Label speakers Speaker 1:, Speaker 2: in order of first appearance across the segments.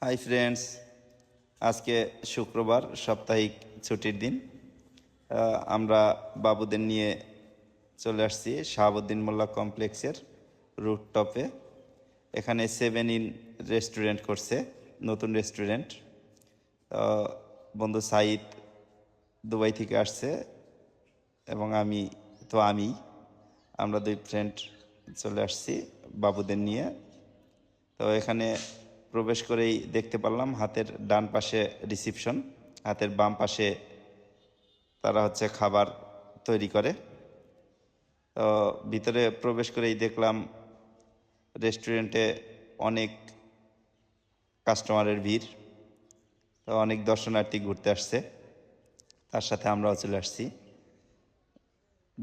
Speaker 1: Hi friends, আজকে শুক্রবার, সাপ্তাহিক ছুটির দিন। আমরা বাবুদের নিয়ে চলে আসছি শাহাবুদ্দিন মোল্লা কমপ্লেক্সের রুফটপে। এখানে 7 ইন রেস্টুরেন্ট করছে, নতুন রেস্টুরেন্ট। বন্ধু সাইদ দুবাই থেকে আসছে এবং আমরা দুই ফ্রেন্ড চলে আসছি বাবুদের নিয়ে। তো এখানে প্রবেশ করেই দেখতে পারলাম হাতের ডান পাশে রিসিপশন, হাতের বাম পাশে তারা খাবার তৈরি করে। তো ভিতরে প্রবেশ করেই দেখলাম রেস্টুরেন্টে অনেক কাস্টমারের ভিড়। তো অনেক দর্শনার্থী ঘুরতে আসছে, তার সাথে আমরাও চলে আসছি।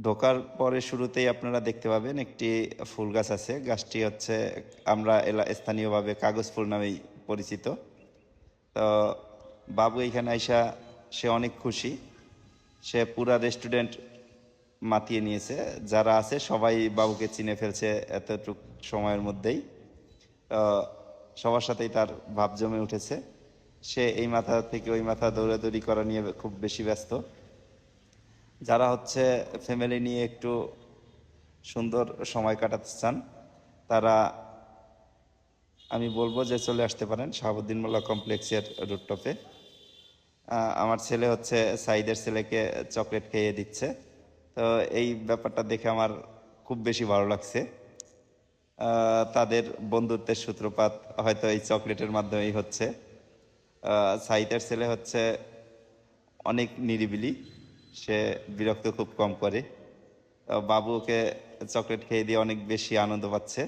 Speaker 1: ঢোকার পরে শুরুতেই আপনারা দেখতে পাবেন একটি ফুল গাছ আছে। গাছটি আমরা স্থানীয়ভাবে কাগজ ফুল নামেই পরিচিত। তো বাবু এখানে আইসা সে অনেক খুশি। সে পুরা রেস্টুরেন্ট মাতিয়ে নিয়েছে, যারা আছে সবাই বাবুকে চিনে ফেলছে এতটুক সময়ের মধ্যেই। সবার সাথেই তার ভাব জমে উঠেছে। সে এই মাথা থেকে ওই মাথা দৌড়াদৌড়ি করা নিয়ে খুব বেশি ব্যস্ত। যারা ফ্যামিলি নিয়ে একটু সুন্দর সময় কাটাতে চান, তারা আমি বলবো যে চলে আসতে পারেন শাহাবুদ্দিন মোল্লা কমপ্লেক্সের রুফটপে। আমার ছেলে সাইদের ছেলেকে চকলেট খেয়ে দিচ্ছে। তো এই ব্যাপারটা দেখে আমার খুব বেশি ভালো লাগছে। তাদের বন্ধুত্বের সূত্রপাত হয়তো এই চকলেটের মাধ্যমেই হচ্ছে। সাইদের ছেলে অনেক নিরিবিলি, সে বিরক্ত খুব কম করে। বাবু ওকে চকলেট খেয়ে দিয়ে অনেক বেশি আনন্দ পাচ্ছে।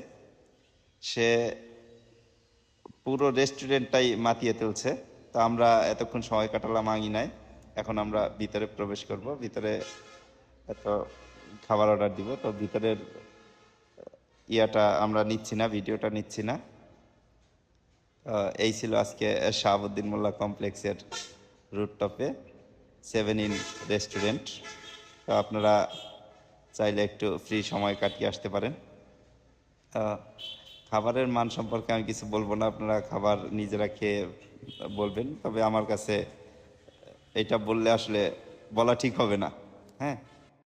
Speaker 1: সে পুরো রেস্টুরেন্টটাই মাতিয়ে তুলছে। তো আমরা এতক্ষণ সময় কাটালাম আঙিনায়, এখন আমরা ভিতরে প্রবেশ করব। ভিতরে খাবার অর্ডার দিব। তো ভিতরের আমরা নিচ্ছি না, ভিডিওটা নিচ্ছি না। এই ছিল আজকে শাহাবুদ্দিন মোল্লা কমপ্লেক্সের রুফটপে 7 ইন রেস্টুরেন্ট। তো আপনারা চাইলে একটু ফ্রি সময় কাটিয়ে আসতে পারেন। খাবারের মান সম্পর্কে আমি কিছু বলবো না, আপনারা খাবার নিজেরা খেয়ে বলবেন। তবে আমার কাছে এটা বললে আসলে বলা ঠিক হবে না। হ্যাঁ।